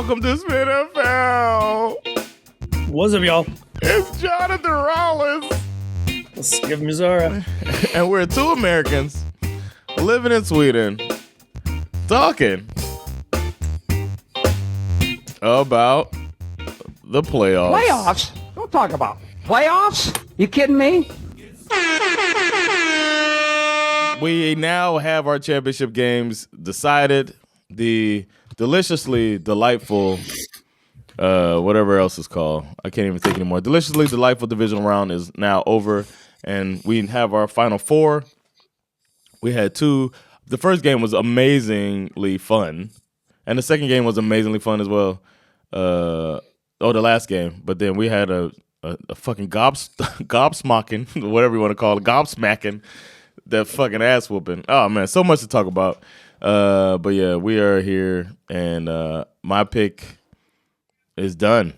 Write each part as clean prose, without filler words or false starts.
welcome to SveNFL. What's up, y'all? It's Jonathan Rollins. Let's give him Zara. And we're two Americans living in Sweden talking about the playoffs. Playoffs? Don't talk about playoffs. You kidding me? We now have our championship games decided. The deliciously delightful, whatever else is called, I can't even think anymore. Deliciously delightful divisional round is now over, and we have our final four. We had two. The first game was amazingly fun, and the second game was amazingly fun as well. The last game, but then we had a fucking gobsmacking, whatever you want to call it, gobsmacking, that fucking ass whooping. Oh man, so much to talk about. But yeah, we are here, and my pick is done.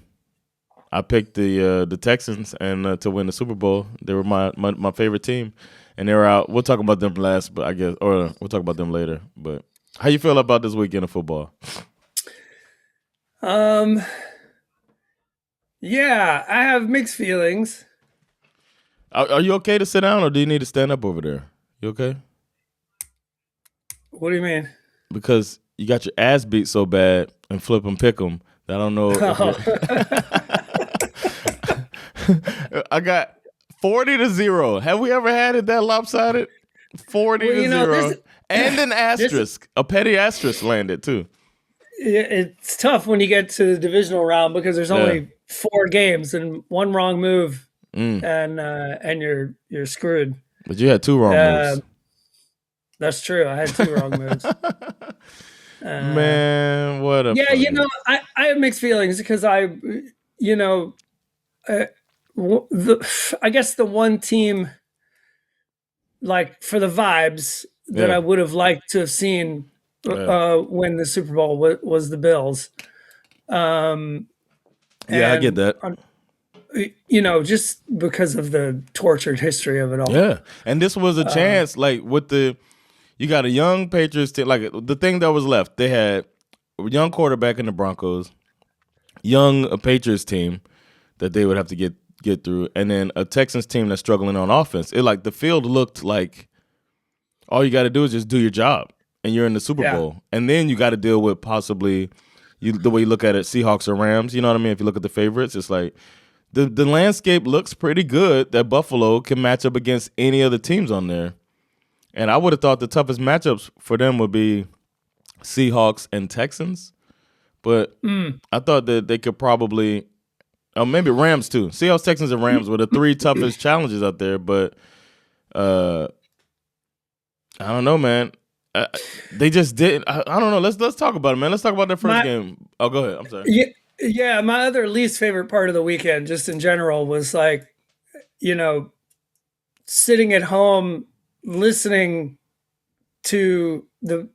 I picked the Texans and to win the Super Bowl. They were my favorite team, and they were out. We'll talk about them last, but I guess, or we'll talk about them later. But how you feel about this weekend of football? Yeah, I have mixed feelings. Are you okay to sit down, or do you need to stand up over there? You okay? What do you mean? Because you got your ass beat so bad and flip 'em, pick 'em. I don't know. I got 40-0. Have we ever had it that lopsided? 40-0, and an asterisk, a petty asterisk landed too. It's tough when you get to the divisional round because there's only 4 games and one wrong move, and you're screwed. But you had 2 wrong moves. That's true. I had 2 wrong moves. Man, what a I have mixed feelings because I guess the one team, like for the vibes that I would have liked to have seen win the Super Bowl was the Bills. I get that. Just because of the tortured history of it all. Yeah, and this was a chance, like with you got a young Patriots team. Like the thing that was left, they had a young quarterback in the Broncos, young Patriots team that they would have to get through, and then a Texans team that's struggling on offense. It like the field looked like all you got to do is just do your job, and you're in the Super Bowl, and then you got to deal with possibly the way you look at it, Seahawks or Rams. You know what I mean? If you look at the favorites, it's like the landscape looks pretty good that Buffalo can match up against any other teams on there. And I would have thought the toughest matchups for them would be Seahawks and Texans. But I thought that they could probably maybe Rams too. Seahawks, Texans, and Rams were the 3 toughest challenges out there. But I don't know, man. They just didn't. I don't know. Let's talk about it, man. Let's talk about their first game. Oh, go ahead. I'm sorry. Yeah, my other least favorite part of the weekend, just in general, was like, sitting at home listening to the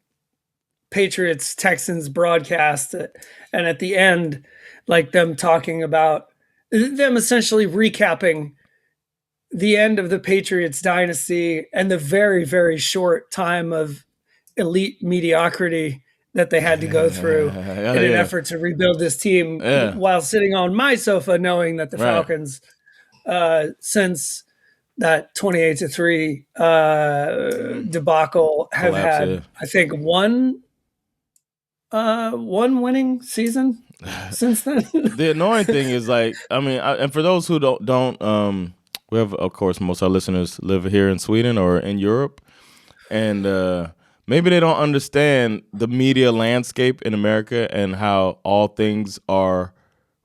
Patriots Texans broadcast, and at the end, like them talking about them essentially recapping the end of the Patriots dynasty and the very, very short time of elite mediocrity that they had to go through in an effort to rebuild this team while sitting on my sofa knowing that the Falcons, since that 28-3 debacle, have had, I think, one winning season since then. The annoying thing is, like, I mean, and for those who don't, we have, of course, most of our listeners live here in Sweden or in Europe, and maybe they don't understand the media landscape in America and how all things are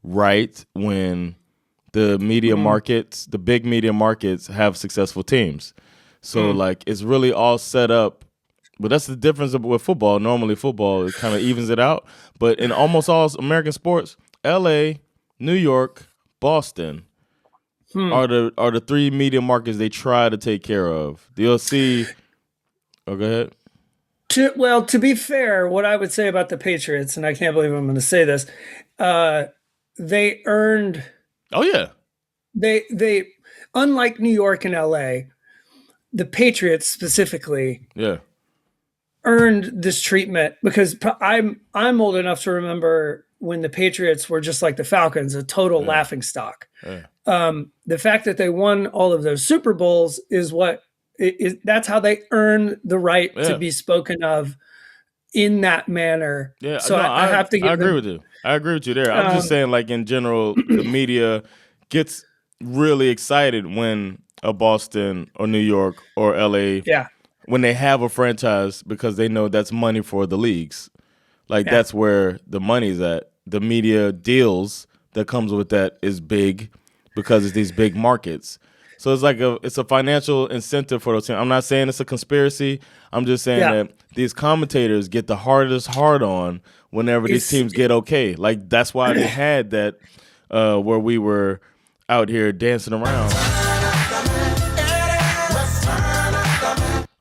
right when the media markets, the big media markets, have successful teams. So like it's really all set up. But that's the difference with football. Normally football, it kind of evens it out. But in almost all American sports, LA, New York, Boston are the 3 media markets they try to take care of. You'll see. Oh, go ahead. To be fair, what I would say about the Patriots, and I can't believe I'm going to say this, they earned. Oh yeah. They unlike New York and LA, the Patriots specifically earned this treatment because I'm old enough to remember when the Patriots were just like the Falcons, a total laughing stock. The fact that they won all of those Super Bowls is that's how they earn the right to be spoken of in that manner. Yeah, so no, I have to give I agree with you. I agree with you there. I'm just saying, like, in general, the media gets really excited when a Boston or New York or LA, when they have a franchise, because they know that's money for the leagues. Like, that's where the money's at. The media deals that comes with that is big because it's these big markets. So it's like it's a financial incentive for those teams. I'm not saying it's a conspiracy. I'm just saying that these commentators get the hardest hard on whenever these teams get okay. Like, that's why they had that where we were out here dancing around.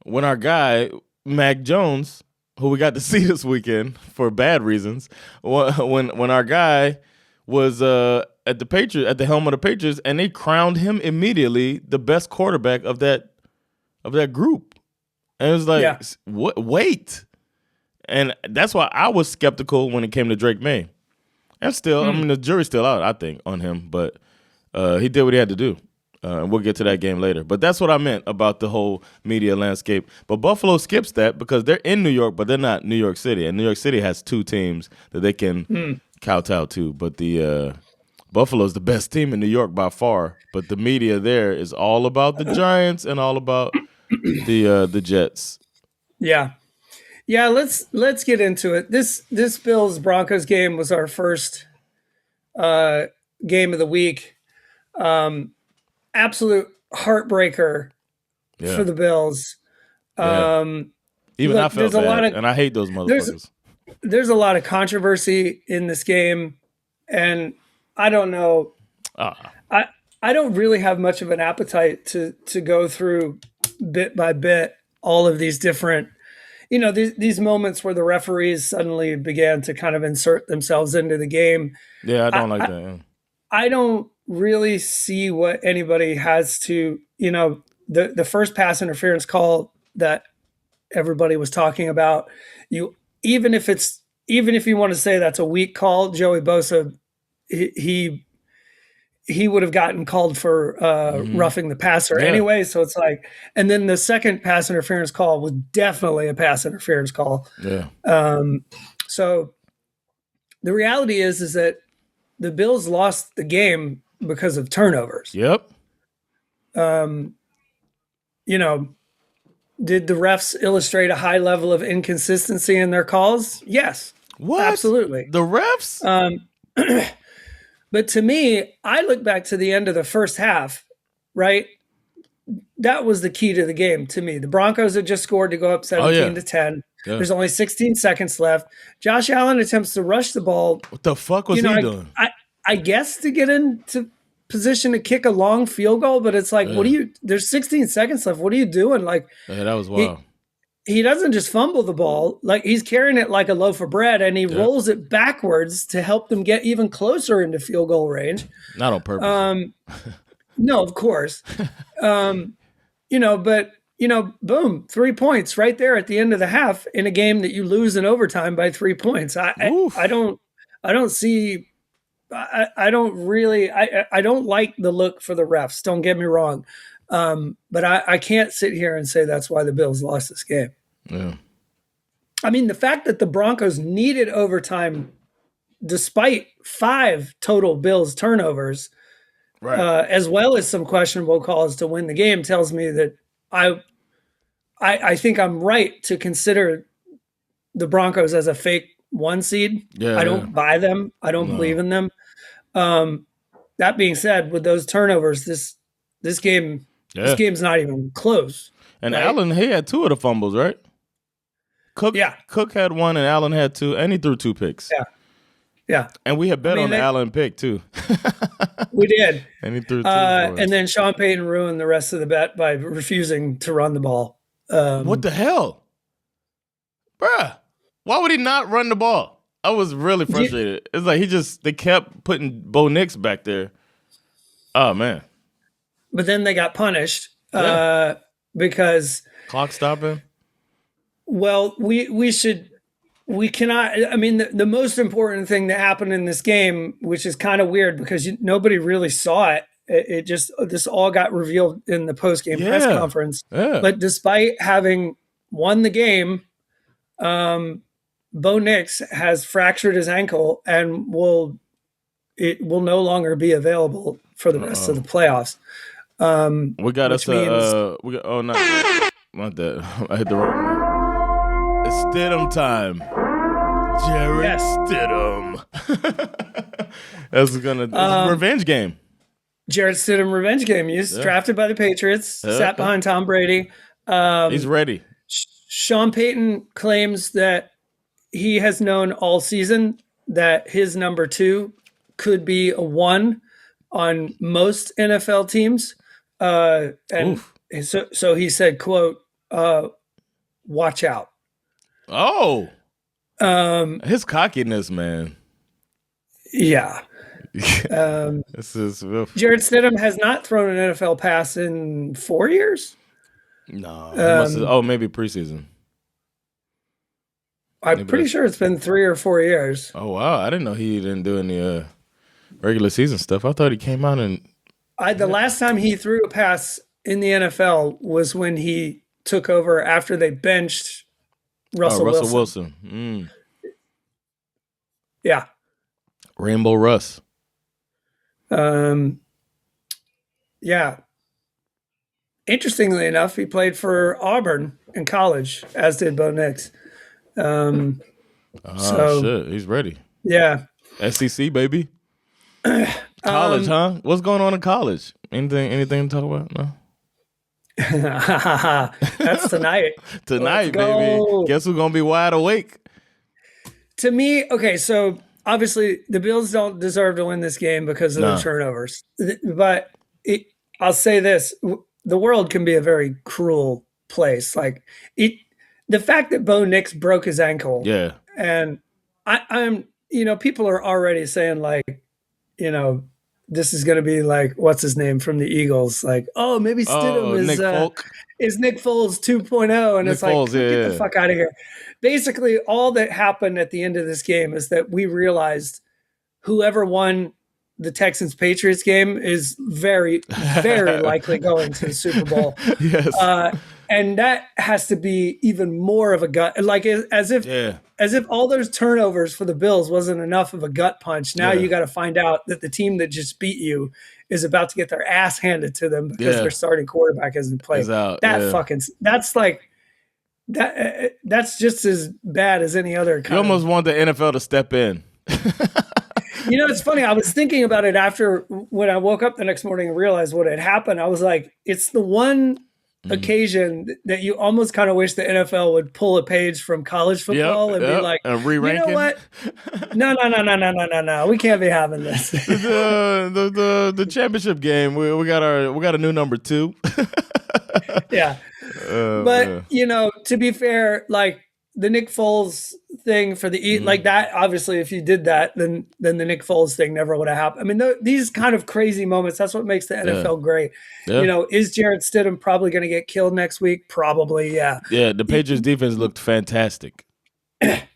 When our guy, Mac Jones, who we got to see this weekend for bad reasons, when our guy was at the helm of the Patriots, and they crowned him immediately the best quarterback of that group. And it was like, what? Wait. And that's why I was skeptical when it came to Drake May. And still, I mean, the jury's still out, I think, on him. But he did what he had to do. And we'll get to that game later. But that's what I meant about the whole media landscape. But Buffalo skips that because they're in New York, but they're not New York City. And New York City has two teams that they can kowtow to. But the Buffalo's the best team in New York by far. But the media there is all about the Giants and all about the Jets. Yeah, let's get into it. This Bills Broncos game was our first game of the week. Absolute heartbreaker for the Bills. Even look, I felt bad, and I hate those motherfuckers. There's a lot of controversy in this game, and I don't know. I don't really have much of an appetite to go through bit by bit all of these different, these moments where the referees suddenly began to kind of insert themselves into the game. Yeah, I don't like that. Yeah. I don't really see what anybody has to, the first pass interference call that everybody was talking about. Even if you want to say that's a weak call, Joey Bosa, he would have gotten called for roughing the passer anyway. So it's like, and then the second pass interference call was definitely a pass interference call. Yeah. So the reality is that the Bills lost the game because of turnovers. Yep. Did the refs illustrate a high level of inconsistency in their calls? Yes. What? Absolutely. The refs? But to me, I look back to the end of the first half, right? That was the key to the game to me. The Broncos had just scored to go up 17-10. Yeah. There's only 16 seconds left. Josh Allen attempts to rush the ball. What the fuck was he doing? I guess to get into position to kick a long field goal, but it's like, there's 16 seconds left. What are you doing? Like, that was wild. He doesn't just fumble the ball. Like, he's carrying it like a loaf of bread, and he rolls it backwards to help them get even closer into field goal range. Not on purpose. No, of course. Boom, 3 points right there at the end of the half in a game that you lose in overtime by 3 points. I don't like the look for the refs. Don't get me wrong. But I can't sit here and say that's why the Bills lost this game. Yeah. I mean, the fact that the Broncos needed overtime despite 5 total Bills turnovers, as well as some questionable calls to win the game, tells me that I think I'm right to consider the Broncos as a fake 1 seed. Yeah, I don't buy them. I don't believe in them. That being said, with those turnovers, this game's not even close. And right? Allen, he had 2 of the fumbles, right? Cook had 1 and Allen had 2, and he threw 2 picks. Yeah. And we had bet on the Allen pick too. We did. And he threw 2. And then Sean Payton ruined the rest of the bet by refusing to run the ball. What the hell? Bruh. Why would he not run the ball? I was really frustrated. It's like they kept putting Bo Nix back there. Oh, man. But then they got punished because clock stopping. Well, we should we cannot. I mean, the most important thing that happened in this game, which is kind of weird because nobody really saw it. It just this all got revealed in the post game press conference. Yeah. But despite having won the game, Bo Nix has fractured his ankle and will no longer be available for the rest of the playoffs. We got us not that. I hit the wrong one. It's Stidham time. Jarrett Stidham. That's a revenge game. Jarrett Stidham revenge game. He was drafted by the Patriots, sat behind Tom Brady. He's ready. Sean Payton claims that he has known all season that his number 2 could be a 1 on most NFL teams. And so he said, quote, watch out. Oh, his cockiness, man. Yeah. This is Jarrett Stidham has not thrown an NFL pass in 4 years. No, maybe preseason. I'm pretty sure it's been 3 or 4 years. Oh wow, I didn't know he didn't do any regular season stuff. I thought he came out and the last time he threw a pass in the NFL was when he took over after they benched Russell Wilson. Yeah. Rainbow Russ. Yeah. Interestingly enough, he played for Auburn in college, as did Bo Nix. Shit, he's ready. Yeah. SEC, baby. College, huh? What's going on in college? Anything to talk about? No. That's tonight. Tonight, baby. Guess who's gonna be wide awake? To me, okay, so obviously the Bills don't deserve to win this game because of the turnovers. But I'll say this: the world can be a very cruel place. Like the fact that Bo Nix broke his ankle. Yeah. And I'm people are already saying like, this is going to be like, what's his name from the Eagles? Like, oh, maybe Stidham is Nick Foles 2.0. And Nick it's like, Foles, get the fuck out of here. Basically, all that happened at the end of this game is that we realized whoever won the Texans-Patriots game is very, very likely going to the Super Bowl. Yes. And that has to be even more of a gut, like as if all those turnovers for the Bills wasn't enough of a gut punch. Now you got to find out that the team that just beat you is about to get their ass handed to them because their starting quarterback isn't playing. That's like that. That's just as bad as any other. You almost want the NFL to step in. It's funny. I was thinking about it after when I woke up the next morning and realized what had happened. I was like, it's the one occasion that you almost kind of wish the NFL would pull a page from college football and be like, re-ranking. You know what? No. We can't be having this. the championship game. We got a new number 2. Yeah. But to be fair, like the Nick Foles thing for the like that, obviously if you did that, then the Nick Foles thing never would have happened. I mean, these kind of crazy moments, that's what makes the NFL great. Yeah. Is Jarrett Stidham probably going to get killed next week? Probably, yeah. Yeah, the Patriots defense looked fantastic.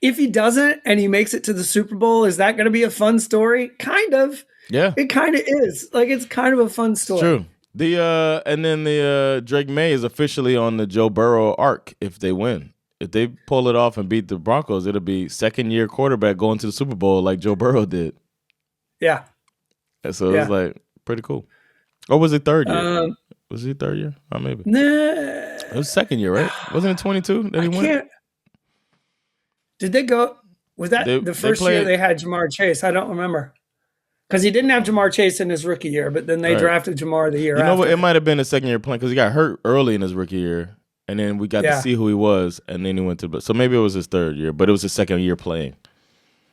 If he doesn't and he makes it to the Super Bowl, is that going to be a fun story? Kind of. Yeah. It kind of is. Like, it's kind of a fun story. It's true. And then the Drake May is officially on the Joe Burrow arc if they win. If they pull it off and beat the Broncos, it'll be second-year quarterback going to the Super Bowl like Joe Burrow did. Yeah. So it was like pretty cool. Or was it third year? Was it third year? Or maybe. Nah. It was second year, right? Wasn't it 22 that he went? Did they go? Was that the first year they had Jamar Chase? I don't remember. Because he didn't have Jamar Chase in his rookie year, but then they drafted Jamar the year after. You know what? It might have been a second-year plan because he got hurt early in his rookie year. And then we got to see who he was, and then he went to – so maybe it was his third year, but it was his second year playing.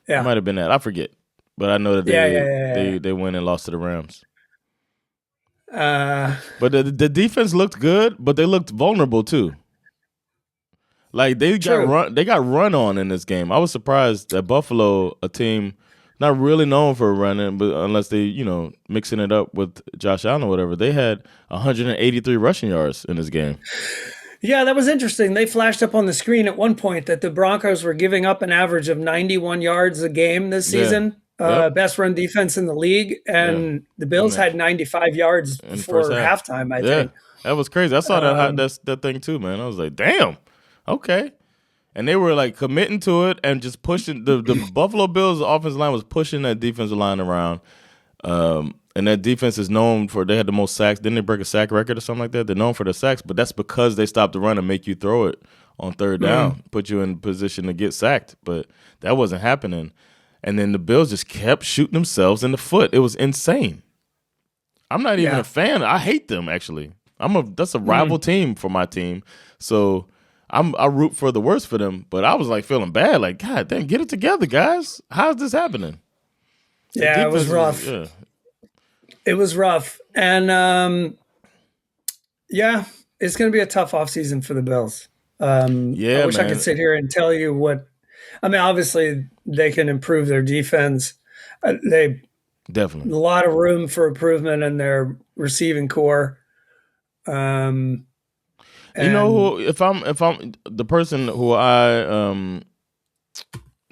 Yeah. It might have been that. I forget. But I know that they went and lost to the Rams. But the defense looked good, but they looked vulnerable too. Like they got run on in this game. I was surprised that Buffalo, a team not really known for running, but unless they, mixing it up with Josh Allen or whatever, they had 183 rushing yards in this game. Yeah, that was interesting. They flashed up on the screen at one point that the Broncos were giving up an average of 91 yards a game this Yeah. season. Yep. Best run defense in the league. Yeah. And the Bills had 95 yards In the first before half. halftime, I Yeah. think. That was crazy. I saw that thing too, man. I was like, damn. Okay. And they were like committing to it and just pushing the Buffalo Bills offensive line was pushing that defensive line around. And that defense is known for they had the most sacks. Didn't they break a sack record or something like that? They're known for the sacks, but that's because they stopped the run and make you throw it on third down, put you in position to get sacked. But that wasn't happening. And then the Bills just kept shooting themselves in the foot. It was insane. I'm not even a fan. I hate them actually. That's a rival team for my team. So I root for the worst for them. But I was like feeling bad. Like, God damn, get it together, guys. How's this happening? Yeah, it was rough. Yeah. It was rough. And it's going to be a tough offseason for the Bills. I wish I could sit here and tell you what. I mean, obviously they can improve their defense. They definitely a lot of room for improvement in their receiving core. You know, if I'm the person who I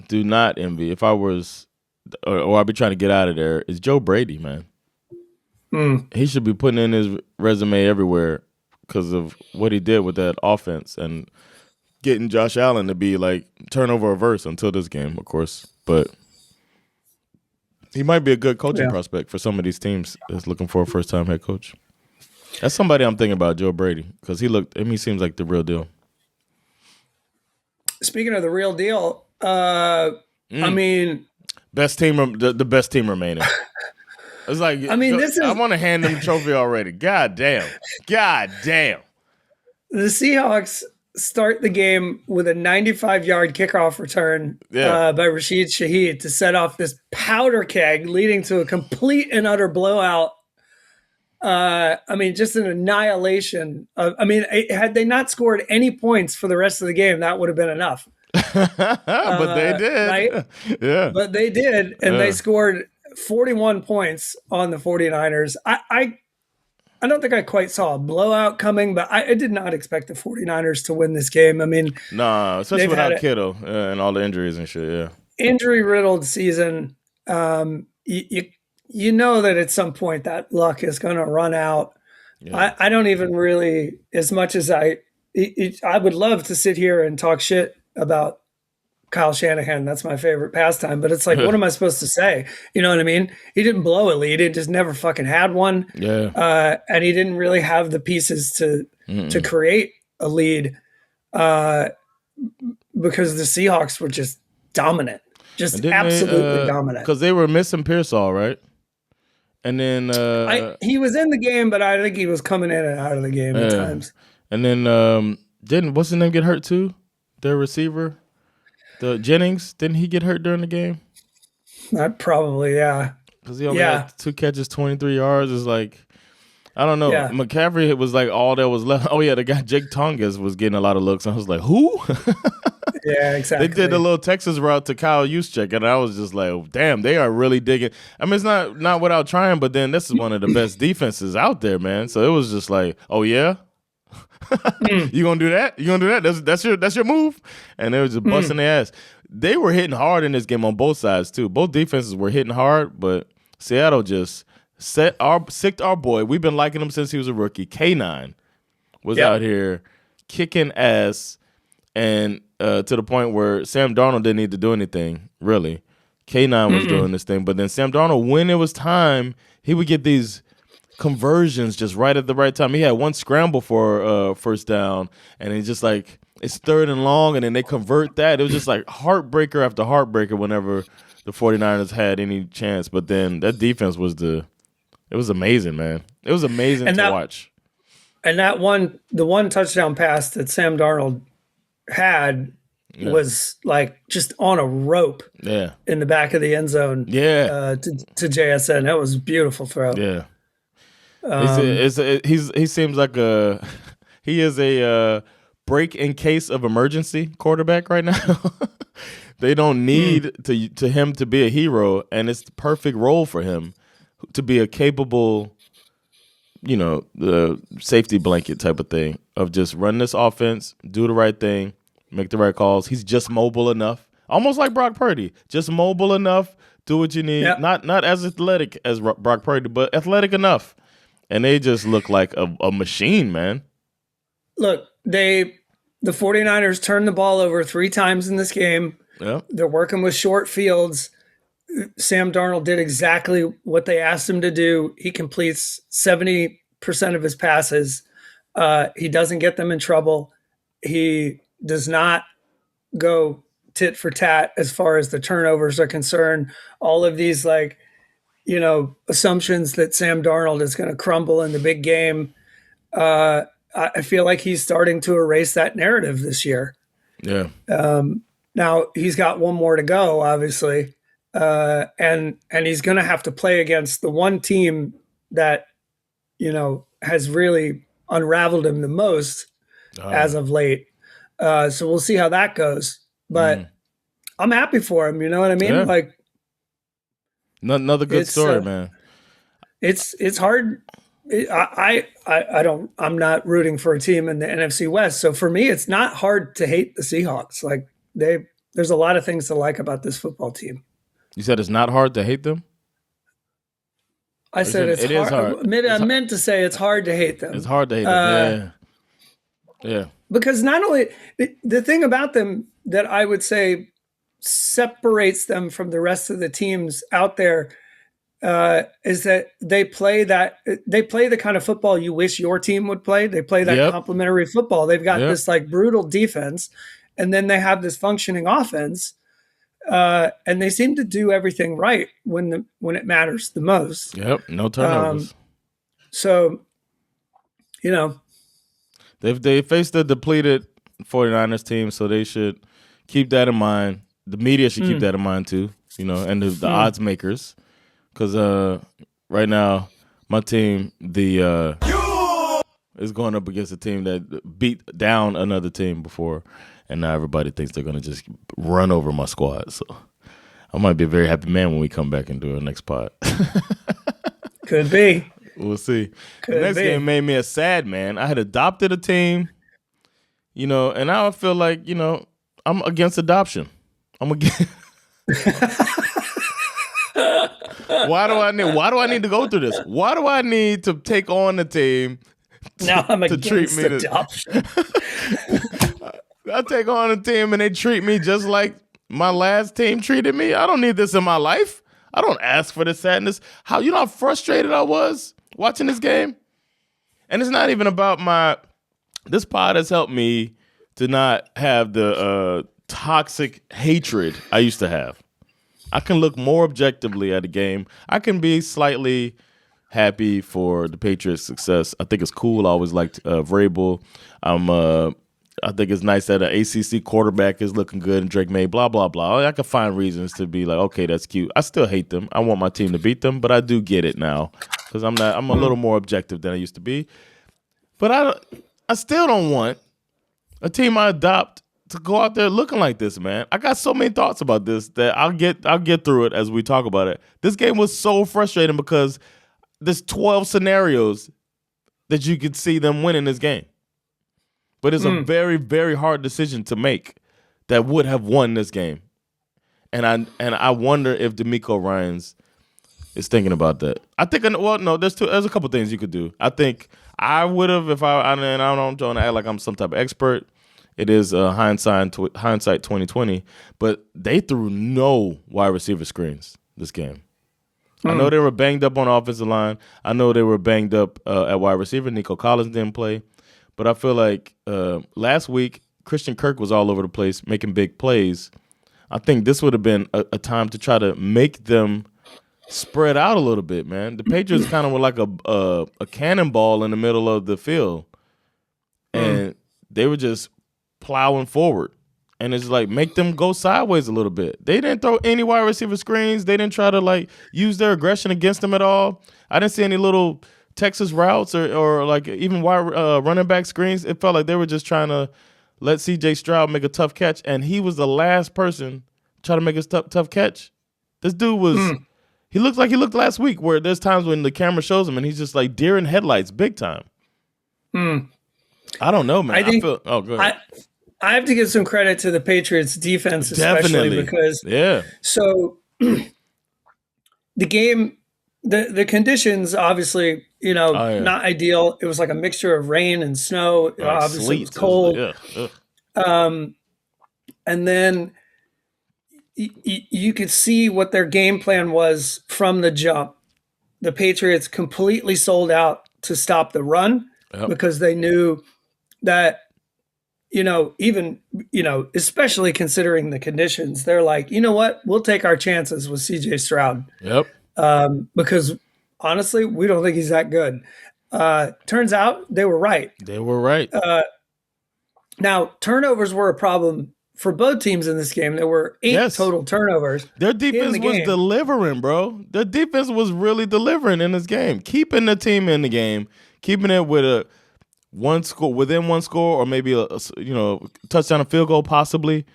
do not envy, if I was, or I'd be trying to get out of there, is Joe Brady, man. He should be putting in his resume everywhere because of what he did with that offense and getting Josh Allen to be like turnover averse until this game, of course. But he might be a good coaching prospect for some of these teams that's looking for a first-time head coach. That's somebody I'm thinking about, Joe Brady, because he seems like the real deal. Speaking of the real deal, I mean, best team, the best team remaining. It's like, I mean, I want to hand them the trophy already. God damn. The Seahawks start the game with a 95-yard kickoff return by Rashid Shaheed to set off this powder keg leading to a complete and utter blowout. I mean, just an annihilation. Had they not scored any points for the rest of the game, that would have been enough. But they did. Right? Yeah. But they did, and they scored 41 points on the 49ers. I don't think I quite saw a blowout coming, but I did not expect the 49ers to win this game. I mean, nah, especially without Kittle and all the injuries and shit, yeah. Injury-riddled season. You know that at some point that luck is going to run out. Yeah. I don't even really, as much as I would love to sit here and talk shit about Kyle Shanahan. That's my favorite pastime. But it's like, what am I supposed to say? You know what I mean? He didn't blow a lead. He just never fucking had one. Yeah. And he didn't really have the pieces to create a lead because the Seahawks were just dominant. Just absolutely dominant. Because they were missing Pearsall, right? And then he was in the game, but I think he was coming in and out of the game at times. And then didn't what's his name get hurt too? Their receiver, the Jennings, didn't he get hurt during the game? Probably, yeah. Because he only had 2 catches, 23 yards. Is like, I don't know. Yeah. McCaffrey was like all that was left. Oh yeah, the guy Jake Tongas was getting a lot of looks. I was like, who? Yeah, exactly. They did the little Texas route to Kyle Juszczyk, and I was just like, oh, damn, they are really digging. I mean, it's not without trying, but then this is one of the best defenses out there, man. So it was just like, oh yeah, you gonna do that? You gonna do that? That's your move? And they were just busting their ass. They were hitting hard in this game on both sides too. Both defenses were hitting hard, but Seattle just sicked our boy. We've been liking him since he was a rookie. K9 was out here kicking ass, and to the point where Sam Darnold didn't need to do anything, really. K9 was doing this thing, but then Sam Darnold, when it was time, he would get these conversions just right at the right time. He had one scramble for first down, and it's just like, it's 3rd and long, and then they convert that. It was just like heartbreaker after heartbreaker whenever the 49ers had any chance. But then that defense it was amazing, man. It was amazing to watch. And the one touchdown pass that Sam Darnold had was like just on a rope in the back of the end zone to JSN. That was a beautiful throw. Yeah. He seems like he is a break in case of emergency quarterback right now. They don't need to him to be a hero, and it's the perfect role for him to be a capable the safety blanket type of thing of just run this offense, do the right thing, make the right calls. He's just mobile enough, almost like Brock Purdy, just mobile enough. Do what you need. Yep. Not as athletic as Brock Purdy, but athletic enough. And they just look like a machine, man. Look, the 49ers turned the ball over 3 times in this game. Yep. They're working with short fields. Sam Darnold did exactly what they asked him to do. He completes 70% of his passes. He doesn't get them in trouble. He does not go tit for tat as far as the turnovers are concerned. All of these assumptions that Sam Darnold is going to crumble in the big game. I feel like he's starting to erase that narrative this year. Yeah. Now he's got one more to go, obviously. And he's going to have to play against the one team that, has really unraveled him the most as of late. So we'll see how that goes. But I'm happy for him. You know what I mean? Yeah. Like another good story, man. It's hard. I'm not rooting for a team in the NFC West. So for me, it's not hard to hate the Seahawks. Like there's a lot of things to like about this football team. You said it's not hard to hate them? I said it is hard. Maybe I meant to say it's hard to hate them. It's hard to hate them. Yeah. Because not only the thing about them that I would say separates them from the rest of the teams out there is that they play the kind of football you wish your team would play. They play that complementary football. They've got this like brutal defense, and then they have this functioning offense. And they seem to do everything right when it matters the most. Yep, no turnovers. So, they faced a depleted 49ers team, so they should keep that in mind. The media should keep that in mind too, and the odds makers, because right now my team is going up against a team that beat down another team before. And now everybody thinks they're going to just run over my squad. So I might be a very happy man when we come back and do our next pod. Could be. We'll see. The next game made me a sad man. I had adopted a team, and now I feel like, I'm against adoption. I'm against. Why do I need to go through this? Why do I need to take on the team? Now I'm against adoption. I take on a team and they treat me just like my last team treated me. I don't need this in my life. I don't ask for the sadness. How frustrated I was watching this game? And it's not even about this pod has helped me to not have the toxic hatred I used to have. I can look more objectively at a game. I can be slightly happy for the Patriots' success. I think it's cool. I always liked Vrabel. I think it's nice that an ACC quarterback is looking good and Drake May, blah, blah, blah. I can find reasons to be like, okay, that's cute. I still hate them. I want my team to beat them, but I do get it now because I'm a little more objective than I used to be. But I still don't want a team I adopt to go out there looking like this, man. I got so many thoughts about this that I'll get through it as we talk about it. This game was so frustrating because there's 12 scenarios that you could see them winning this game. But it's a very, very hard decision to make that would have won this game. And I wonder if DeMeco Ryans is thinking about that. I think, there's a couple things you could do. I think I would have, if I don't trying to act like I'm some type of expert. It is hindsight 2020, but they threw no wide receiver screens this game. I know they were banged up on the offensive line. I know they were banged up at wide receiver. Nico Collins didn't play. But I feel like last week, Christian Kirk was all over the place making big plays. I think this would have been a time to try to make them spread out a little bit, man. The Patriots kind of were like a cannonball in the middle of the field. And they were just plowing forward. And it's like, make them go sideways a little bit. They didn't throw any wide receiver screens. They didn't try to, use their aggression against them at all. I didn't see any little Texas routes or even wide running back screens. It felt like they were just trying to let C.J. Stroud make a tough catch, and he was the last person trying to make a tough catch. This dude was He looks like he looked last week, where there's times when the camera shows him and he's just like deer in headlights, big time. I don't know, man. I feel. Oh, go ahead. I have to give some credit to the Patriots defense, especially because So the game, the conditions, obviously, not ideal. It was like a mixture of rain and snow. Obviously, it was cold. And then you could see what their game plan was from the jump. The Patriots completely sold out to stop the run because they knew that, especially considering the conditions, they're like, you know what? We'll take our chances with CJ Stroud. Because honestly, we don't think he's that good. Turns out they were right. Now, turnovers were a problem for both teams in this game. There were 8 total turnovers. Their defense was delivering, bro. Their defense was really delivering in this game, keeping the team in the game, keeping it with within one score, or maybe a touchdown, a field goal, possibly.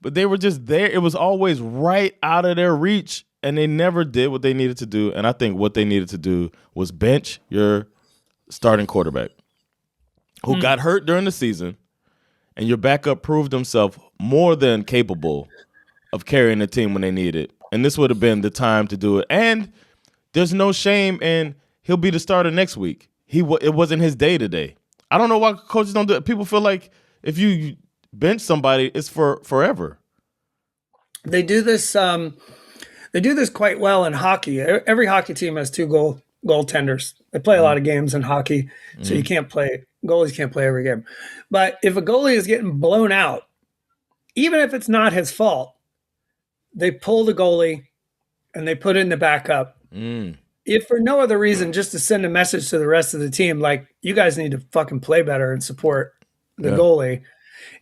But they were just there. It was always right out of their reach, and they never did what they needed to do. And I think what they needed to do was bench your starting quarterback, who got hurt during the season, and your backup proved himself more than capable of carrying the team when they need it. And this would have been the time to do it. And there's no shame in he'll be the starter next week. It wasn't his day today. I don't know why coaches don't do it. People feel like if you bench somebody, it's for forever. They do this. They do this quite well in hockey. Every hockey team has 2 goaltenders. They play a lot of games in hockey, so you can't play. Goalies can't play every game. But if a goalie is getting blown out, even if it's not his fault, they pull the goalie and they put in the backup. If for no other reason, just to send a message to the rest of the team, like, you guys need to fucking play better and support the goalie.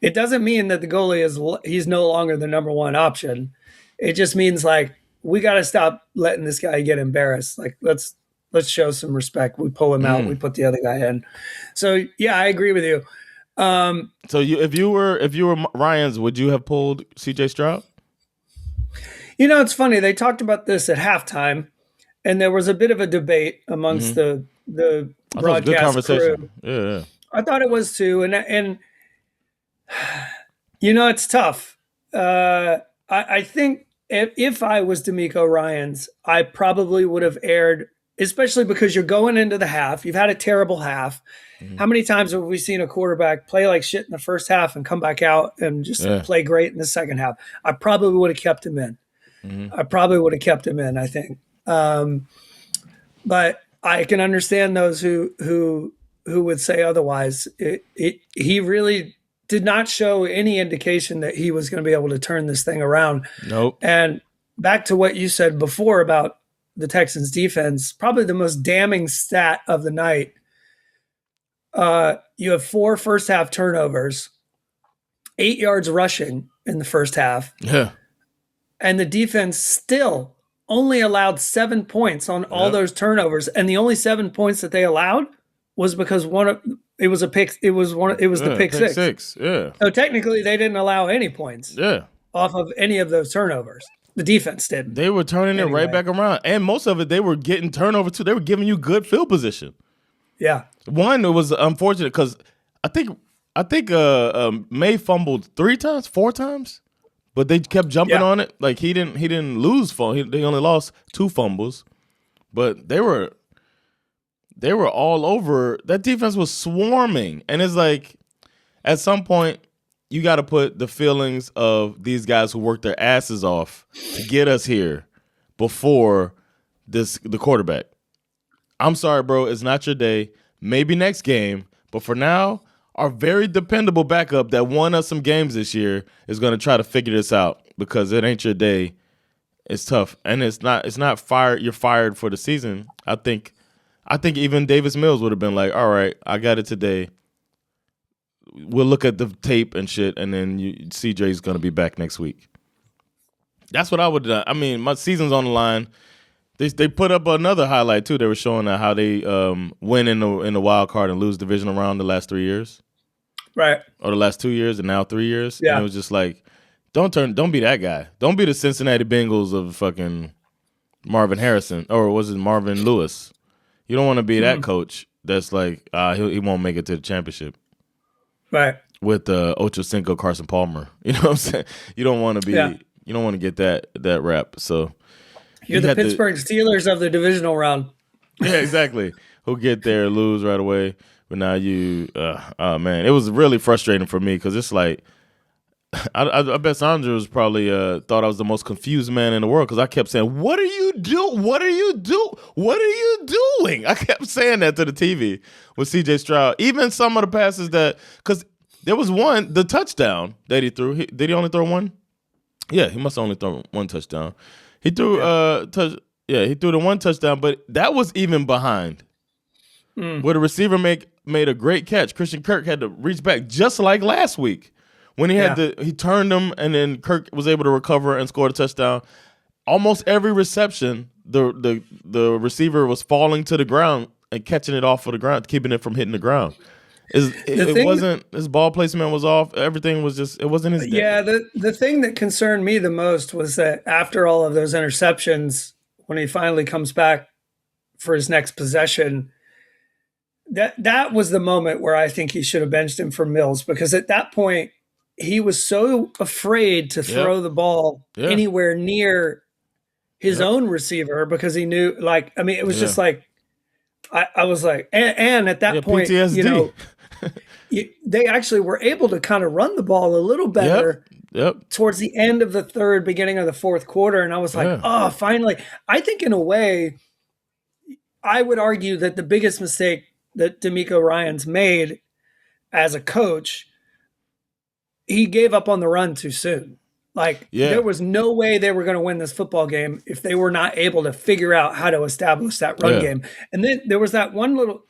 It doesn't mean that the goalie he's no longer the number one option. It just means, like, we got to stop letting this guy get embarrassed. Like, let's show some respect. We pull him out. We put the other guy in. So yeah, I agree with you. So if you were Ryans, would you have pulled CJ Stroud? It's funny. They talked about this at halftime, and there was a bit of a debate amongst the broadcast crew. Yeah, I thought it was too, and it's tough. I think if I was D'Amico Ryans, I probably would have aired, especially because you're going into the half. You've had a terrible half. How many times have we seen a quarterback play like shit in the first half and come back out and just play great in the second half? I probably would have kept him in. I think. But I can understand those who would say otherwise. He really did not show any indication that he was going to be able to turn this thing around. Nope. And back to what you said before about the Texans defense, probably the most damning stat of the night. You have 4 first half turnovers, 8 yards rushing in the first half. Yeah. And the defense still only allowed 7 points on all those turnovers. And the only 7 points that they allowed was because it was the pick six. Yeah. So technically they didn't allow any points. Yeah. Off of any of those turnovers. The defense didn't. They were turning it right back around. And most of it, they were getting turnover too. They were giving you good field position. Yeah. One, it was unfortunate because I think May fumbled 3 times, 4 times, but they kept jumping on it. Like he didn't lose they only lost 2 fumbles, but they were all over. That defense was swarming, and it's like at some point you got to put the feelings of these guys who worked their asses off to get us here before the quarterback. I'm sorry, bro. It's not your day. Maybe next game. But for now, our very dependable backup that won us some games this year is going to try to figure this out because it ain't your day. It's tough. And it's not fired. You're fired for the season. I think even Davis Mills would have been like, all right, I got it today. We'll look at the tape and shit, and then CJ's going to be back next week. That's what I would do. I mean, my season's on the line. They put up another highlight too. They were showing how they win in the wild card and lose divisional round the last 3 years, right? Or the last 2 years and now 3 years. Yeah, and it was just like, don't be that guy. Don't be the Cincinnati Bengals of fucking Marvin Harrison, or was it Marvin Lewis? You don't want to be that coach that's like, he won't make it to the championship. Right. With Ocho Cinco, Carson Palmer. You know what I'm saying? You don't want to be, you don't want to get that rap. So you're the Pittsburgh Steelers of the divisional round. Yeah, exactly. Who'll get there, lose right away. But now you, oh man, it was really frustrating for me because it's like, I bet Sandra was probably thought I was the most confused man in the world because I kept saying, "What are you doing? What are you do? What are you doing?" I kept saying that to the TV with C.J. Stroud. Even some of the passes because there was the touchdown that he threw. Did he only throw one? Yeah, he must have only thrown one touchdown. He threw he threw the one touchdown, but that was even behind. Where the receiver made a great catch. Christian Kirk had to reach back just like last week. When he turned him and then Kirk was able to recover and score a touchdown. Almost every reception, the receiver was falling to the ground and catching it off of the ground, keeping it from hitting the ground. His ball placement was off. Everything was it wasn't his day. Yeah, the thing that concerned me the most was that after all of those interceptions, when he finally comes back for his next possession, that was the moment where I think he should have benched him for Mills, because at that point he was so afraid to throw the ball anywhere near his own receiver because he knew, it was just like, I was like, and at that point, PTSD. They actually were able to kind of run the ball a little better towards the end of the third, beginning of the fourth quarter. And I was like, oh, finally. I think in a way, I would argue that the biggest mistake that DeMeco Ryans made as a coach, he gave up on the run too soon. There was no way they were going to win this football game if they were not able to figure out how to establish that run game. And then there was that one little,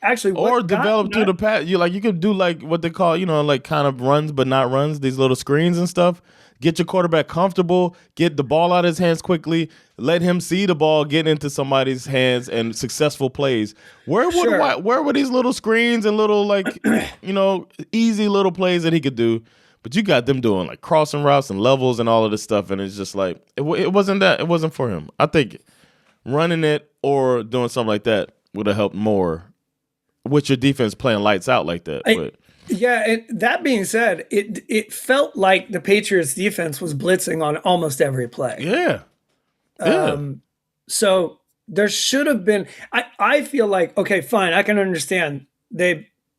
develop through the pass. You could do what they call, kind of runs but not runs. These little screens and stuff. Get your quarterback comfortable. Get the ball out of his hands quickly. Let him see the ball get into somebody's hands and successful plays. Where were these little screens and little easy little plays that he could do? But you got them doing crossing routes and levels and all of this stuff, and it's just it wasn't that. It wasn't for him. I think running it or doing something like that would have helped more with your defense playing lights out like that. That being said, it felt like the Patriots defense was blitzing on almost every play. Yeah. So there should have been. I feel like, okay, fine, I can understand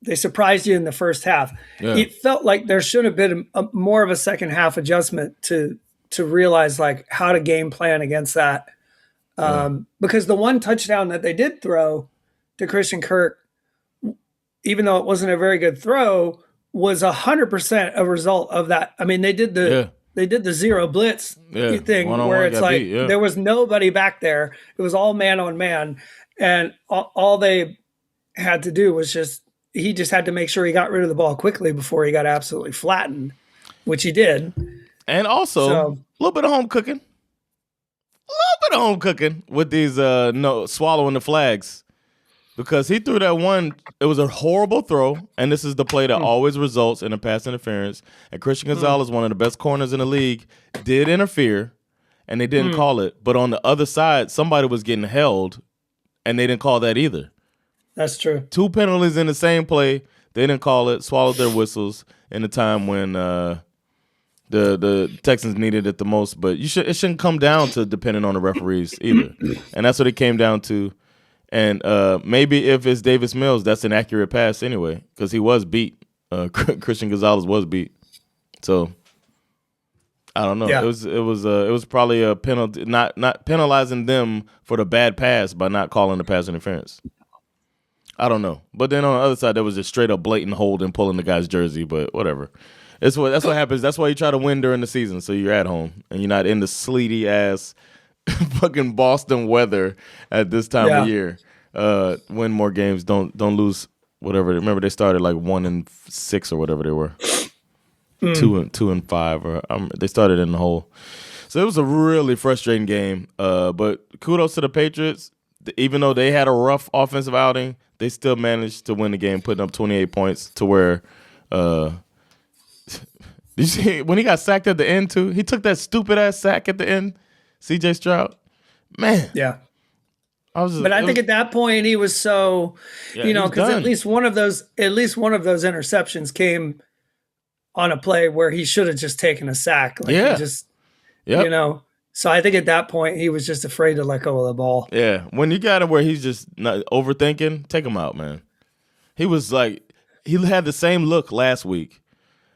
they surprised you in the first half. Yeah. It felt like there should have been more of a second half adjustment to realize how to game plan against that. Because the one touchdown that they did throw to Christian Kirk, even though it wasn't a very good throw, was 100% a result of that. I mean, they did the zero blitz thing where it's there was nobody back there. It was all man on man. And all they had to do was he just had to make sure he got rid of the ball quickly before he got absolutely flattened, which he did. And also, a little bit of home cooking. With these swallowing the flags. Because he threw that one, it was a horrible throw, and this is the play that always results in a pass interference. And Christian Gonzalez, one of the best corners in the league, did interfere, and they didn't call it. But on the other side, somebody was getting held, and they didn't call that either. That's true. 2 penalties in the same play. They didn't call it, swallowed their whistles in a time when the Texans needed it the most. But it shouldn't come down to depending on the referees either. And that's what it came down to. And maybe if it's Davis Mills, that's an accurate pass anyway, because he was beat. Christian Gonzalez was beat. So I don't know. Yeah. It was probably a penalty, not penalizing them for the bad pass by not calling the pass interference. I don't know. But then on the other side, there was just straight up blatant hold and pulling the guy's jersey, but whatever. That's what happens. That's why you try to win during the season, so you're at home and you're not in the sleety ass fucking Boston weather at this time of year. Win more games, don't lose whatever. Remember they started 1-6 or whatever they were. 2-5 or they started in the hole. So it was a really frustrating game. But kudos to the Patriots. Even though they had a rough offensive outing, they still managed to win the game, putting up 28 points to where did you see when he got sacked at the end too? He took that stupid ass sack at the end, CJ Stroud. Man, Yeah. But I think at that point he was so, because done. at least one of those interceptions came on a play where he should have just taken a sack. Like he just, So I think at that point he was just afraid to let go of the ball. Yeah, when you got him where he's just not overthinking, take him out, man. He was like, he had the same look last week.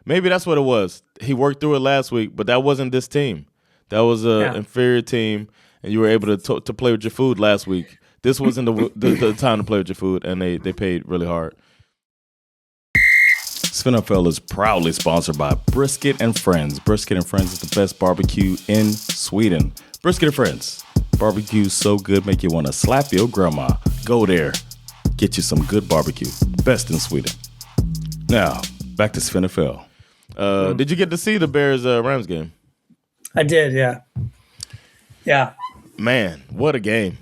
Maybe that's what it was. He worked through it last week, but that wasn't this team. That was an inferior team, and you were able to play with your food last week. This wasn't the time to play with your food, and they paid really hard. SveNFL is proudly sponsored by Brisket and Friends. Brisket and Friends is the best barbecue in Sweden. Brisket and Friends. Barbecue so good, make you want to slap your grandma. Go there. Get you some good barbecue. Best in Sweden. Now, back to SveNFL. Did you get to see the Bears-Rams game? I did, yeah. Yeah. Man, what a game.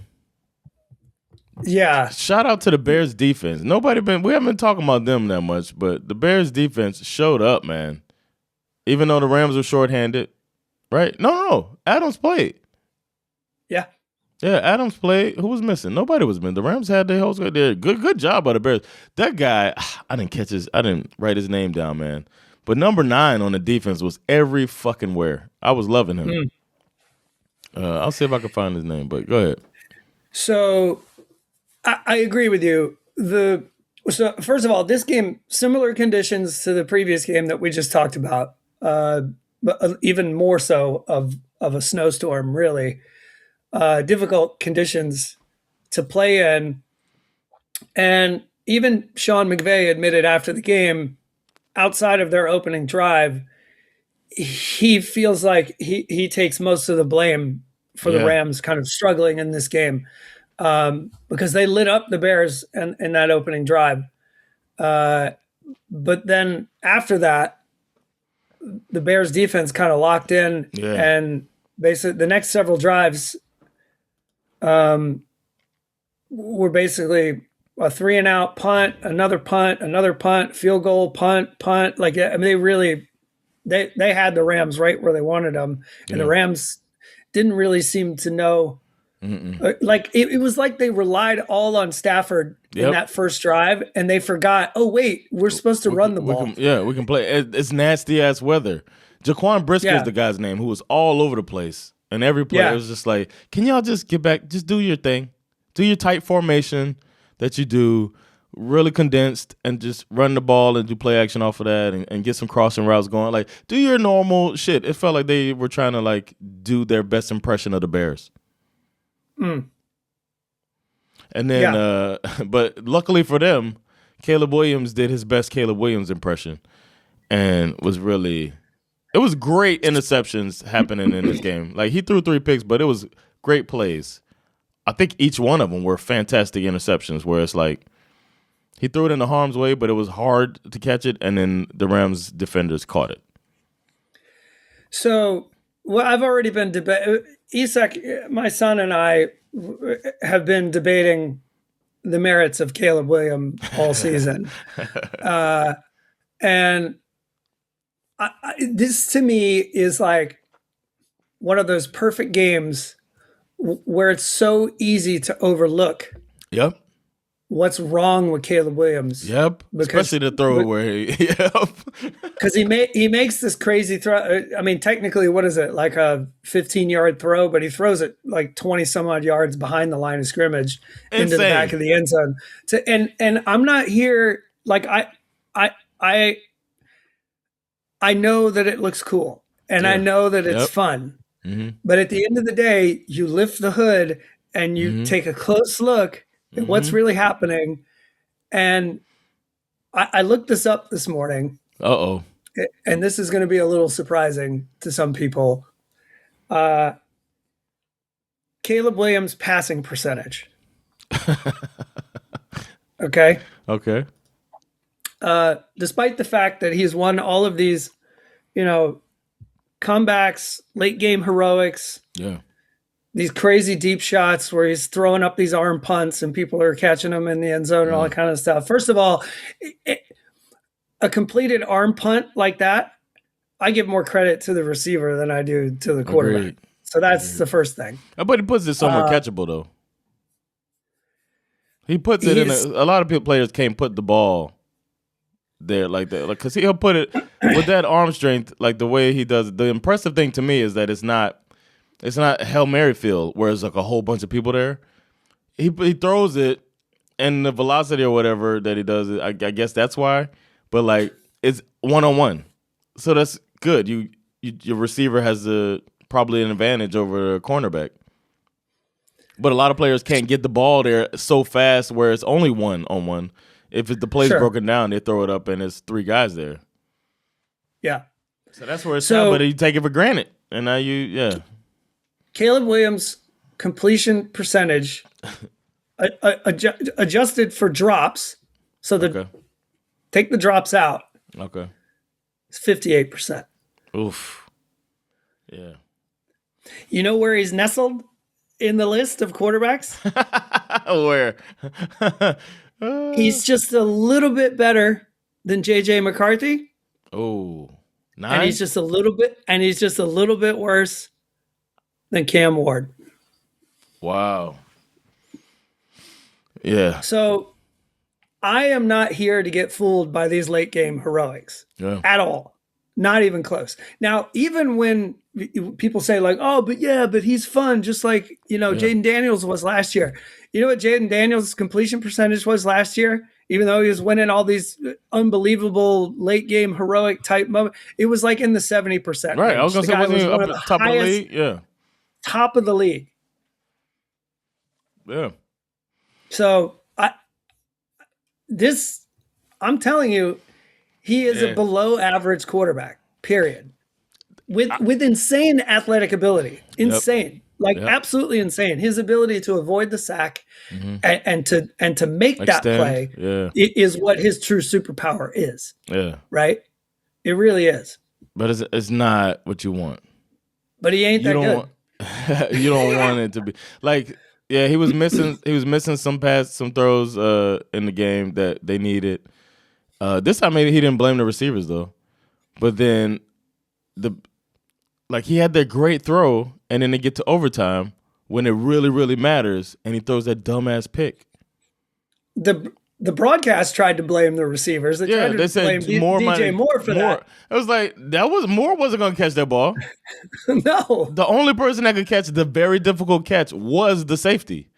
Yeah. Shout out to the Bears defense. We haven't been talking about them that much, but the Bears defense showed up, man. Even though the Rams were shorthanded, right? No. Adams played. Yeah. Yeah, Adams played. Who was missing? Nobody was missing. The Rams had their whole squad there. Good job by the Bears. That guy, I didn't write his name down, man. But number 9 on the defense was every fucking where. I was loving him. I'll see if I can find his name, but go ahead. So I agree with you. So first of all, this game, similar conditions to the previous game that we just talked about, but even more so of a snowstorm, really. Difficult conditions to play in. And even Sean McVay admitted after the game, outside of their opening drive, he feels like he takes most of the blame for the Rams kind of struggling in this game. Because they lit up the Bears in that opening drive. But then after that, the Bears defense kind of locked in, and basically the next several drives were basically a 3-and-out punt, another punt, field goal, punt. Like, I mean, they had the Rams right where they wanted them, and the Rams didn't really seem to know. Like it was like they relied all on Stafford in that first drive, and they forgot. Oh wait, we're supposed to run the ball. We can play. It's nasty ass weather. Jaquan Brisker is the guy's name, who was all over the place, and every play it was just like, can y'all just get back, just do your thing, do your tight formation that you do, really condensed, and just run the ball and do play action off of that, and get some crossing routes going. Like, do your normal shit. It felt like they were trying to like do their best impression of the Bears. And then, but luckily for them, Caleb Williams did his best Caleb Williams impression, and it was great interceptions happening in this game. Like, he threw 3 picks, but it was great plays. I think each one of them were fantastic interceptions, where it's like he threw it into harm's way, but it was hard to catch it, and then the Rams defenders caught it. So, well, I've already been Isak, my son, and I have been debating the merits of Caleb Williams all season. And this to me is like one of those perfect games where it's so easy to overlook. Yep. What's wrong with Caleb Williams? Yep. Especially the throw where he because he makes this crazy throw. I mean, technically, what is it, like a 15-yard throw? But he throws it like 20 some odd yards behind the line of scrimmage into the back of the end zone. And I'm not here like I know that it looks cool, and I know that it's fun. Mm-hmm. But at the end of the day, you lift the hood and you take a close look at what's really happening. And I looked this up this morning. Uh-oh. And this is going to be a little surprising to some people. Caleb Williams' passing percentage. Okay. Okay. Despite the fact that he's won all of these, comebacks, late game heroics. Yeah. These crazy deep shots where he's throwing up these arm punts and people are catching them in the end zone and all that kind of stuff. First of all, a completed arm punt like that, I give more credit to the receiver than I do to the quarterback. So that's the first thing. But he puts it somewhere catchable though. He puts it in a lot of players can't put the ball there like that, like because he'll put it with that arm strength, like the way he does it. The impressive thing to me is that it's not Hail Mary field where it's like a whole bunch of people there. He throws it, and the velocity or whatever that he does it. I guess that's why. But like it's 1-on-1, so that's good. Your receiver has probably an advantage over a cornerback. But a lot of players can't get the ball there so fast where it's only 1-on-1. If the play's broken down, they throw it up and it's 3 guys there. Yeah. So that's where it's at, but you take it for granted. And now Caleb Williams' completion percentage adjusted for drops. So take the drops out. Okay. It's 58%. Oof. Yeah. You know where he's nestled in the list of quarterbacks? Where? He's just a little bit better than JJ McCarthy. Oh, nice. And he's just a little bit worse than Cam Ward. Wow. Yeah. So I am not here to get fooled by these late game heroics at all. Not even close. Now, even when people say like, oh, but he's fun, just like, Jaden Daniels was last year. You know what Jaden Daniels' completion percentage was last year? Even though he was winning all these unbelievable late game heroic type moments, it was like in the 70% range. Right. I was going to say, wasn't he up at the top of the league? Yeah. Top of the league. Yeah. So I'm telling you, he is a below average quarterback, period. With insane athletic ability. Insane. Absolutely insane. His ability to avoid the sack and to make that play is what his true superpower is. Yeah. Right? It really is. But it's not what you want. But he ain't that good. You don't want it to be like, yeah, he was missing some throws in the game that they needed. This time maybe he didn't blame the receivers though. But then he had that great throw, and then they get to overtime when it really, really matters, and he throws that dumbass pick. The broadcast tried to blame the receivers. They tried to blame DJ Moore for that. It was like Moore wasn't going to catch that ball. No. The only person that could catch the very difficult catch was the safety.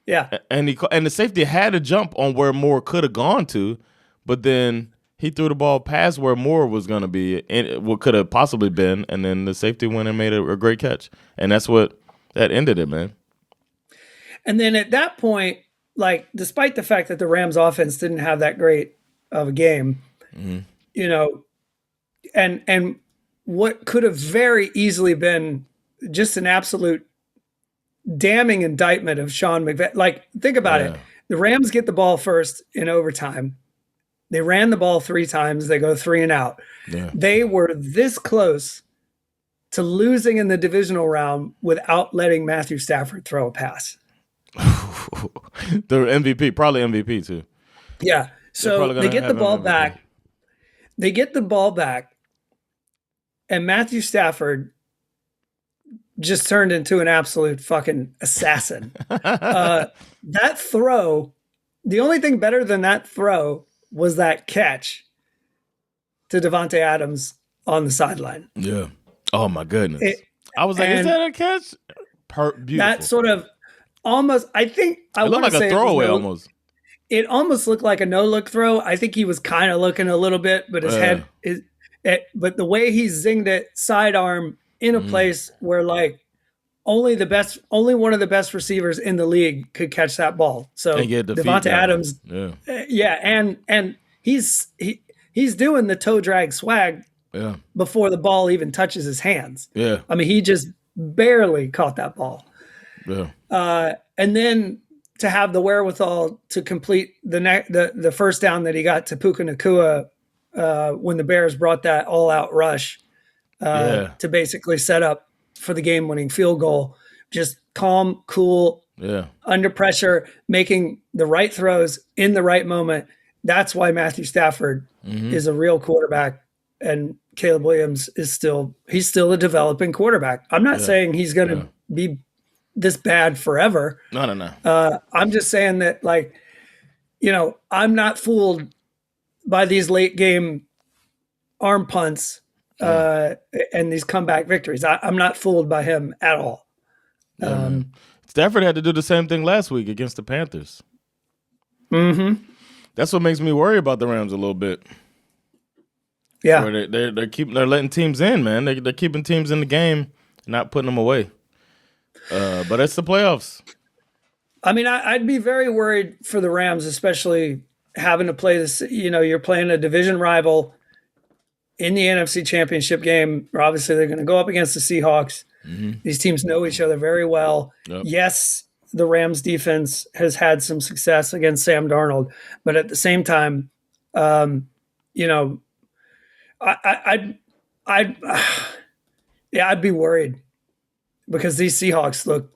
Yeah. And the safety had to jump on where Moore could have gone to, but then he threw the ball past where Moore was going to be, and what could have possibly been, and then the safety went and made a great catch. And that ended it, man. And then at that point, despite the fact that the Rams offense didn't have that great of a game, and what could have very easily been just an absolute damning indictment of Sean McVay. Think about it. The Rams get the ball first in overtime. They ran the ball 3 times. They go 3 and out. Yeah. They were this close to losing in the divisional round without letting Matthew Stafford throw a pass. The MVP, probably MVP too. Yeah. So they get the ball back. They get the ball back, and Matthew Stafford just turned into an absolute fucking assassin. That throw, the only thing better than that throw was that catch to Davante Adams on the sideline. Yeah. Oh my goodness. I was like, is that a catch? Beautiful. That sort of almost, I think, it looked like a throwaway almost. It almost looked like a no-look throw. I think he was kind of looking a little bit, but his head is. But the way he zinged it sidearm in a place where only one of the best receivers in the league could catch that ball. So Davante Adams, and he's doing the toe drag swag before the ball even touches his hands. Yeah, I mean he just barely caught that ball. Yeah, and then to have the wherewithal to complete the first down that he got to Puka Nacua when the Bears brought that all-out rush to basically set up for the game-winning field goal. Just calm, cool, under pressure, making the right throws in the right moment. That's why Matthew Stafford is a real quarterback and Caleb Williams he's still a developing quarterback. I'm not saying he's going to be this bad forever. No. I'm just saying that, like, I'm not fooled by these late game arm punts and these comeback victories. I'm not fooled by him at all. Stafford had to do the same thing last week against the Panthers. Mm-hmm. That's what makes me worry about the Rams a little bit. Yeah, where they're letting teams in, man. They're keeping teams in the game, not putting them away. But it's the playoffs. I mean, I'd be very worried for the Rams, especially having to play this. You're playing a division rival in the NFC Championship game. Obviously, they're going to go up against the Seahawks. Mm-hmm. These teams know each other very well. Yep. Yes, the Rams defense has had some success against Sam Darnold, but at the same time, I'd be worried because these Seahawks look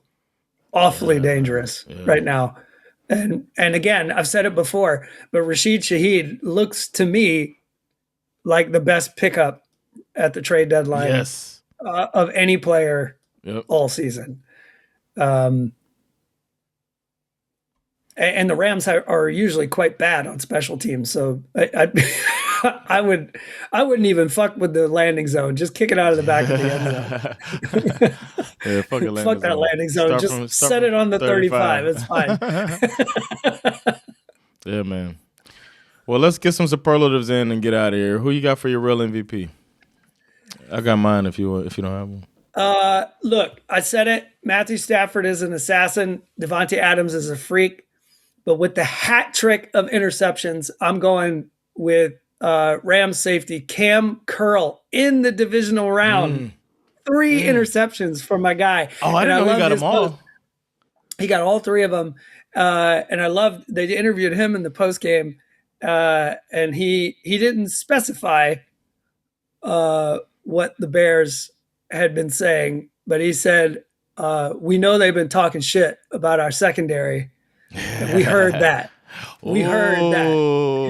awfully dangerous right now. And again, I've said it before, but Rashid Shaheed looks to me like the best pickup at the trade deadline of any player all season. And the Rams are usually quite bad on special teams, so I wouldn't even fuck with the landing zone. Just kick it out of the back of the end zone. Fuck that landing zone. Just set it on the 35. It's fine. Yeah, man. Well, let's get some superlatives in and get out of here. Who you got for your real MVP? I got mine if you don't have one. Look, I said it. Matthew Stafford is an assassin. Devontae Adams is a freak. But with the hat trick of interceptions, I'm going with Rams safety Cam Curl in the divisional round. 3 interceptions from my guy. Oh, I didn't know he got them all. He got all 3 of them. And I loved, they interviewed him in the post game. And he didn't specify what the Bears had been saying, but he said, we know they've been talking shit about our secondary. And we heard that. We heard that.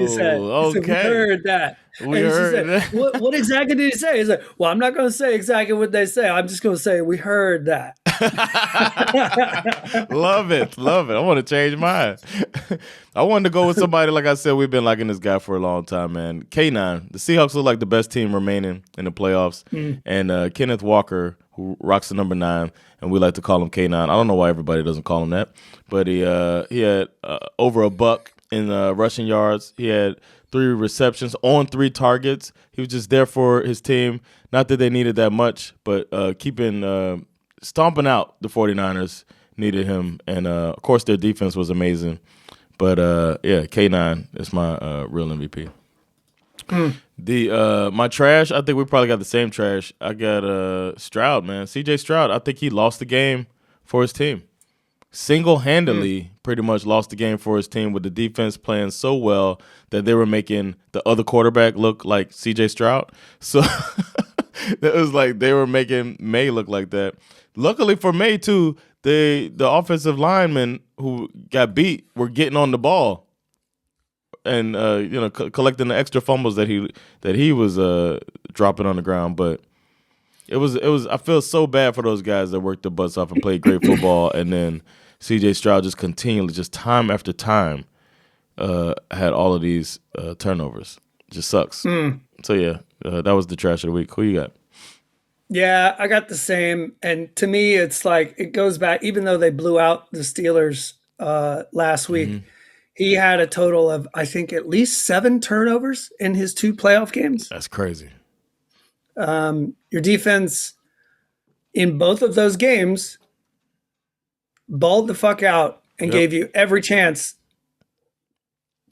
He said, we heard that. We heard that. What exactly did he say? He said, well, I'm not going to say exactly what they say. I'm just going to say, we heard that. Love it. I want to change mine. I wanted to go with somebody, like I said, we've been liking this guy for a long time, man. K9. The Seahawks look like the best team remaining in the playoffs. And Kenneth Walker, who rocks the number 9, and we like to call him K9. I don't know why everybody doesn't call him that, but he had over $100 in rushing yards. He had 3 receptions on 3 targets. He was just there for his team. Not that they needed that much, but stomping out the 49ers needed him. And, of course, their defense was amazing. But, K9 is my real MVP. My trash, I think we probably got the same trash. I got Stroud, man. CJ Stroud, I think he lost the game for his team. Single-handedly pretty much lost the game for his team with the defense playing so well that they were making the other quarterback look like CJ Stroud. So it was like they were making May look like that. Luckily for May, too, the offensive linemen who got beat were getting on the ball and collecting the extra fumbles that he was dropping on the ground. But it was I feel so bad for those guys that worked their butts off and played great football, and then CJ Stroud just continually, just time after time, had all of these turnovers. Just sucks. So that was the trash of the week. Who you got? Yeah, I got the same. And to me, it's like it goes back, even though they blew out the Steelers last week, he had a total of, I think, at least 7 turnovers in his 2 playoff games. That's crazy. Your defense in both of those games balled the fuck out and gave you every chance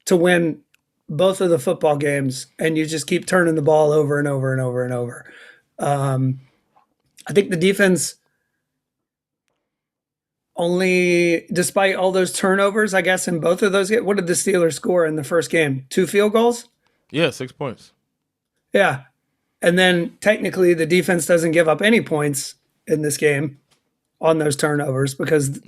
to win both of the football games, and you just keep turning the ball over and over and over and over. I think the defense only, despite all those turnovers, I guess, in both of those games, what did the Steelers score in the first game? 2 field goals? Yeah, 6 points. Yeah. And then technically the defense doesn't give up any points in this game on those turnovers because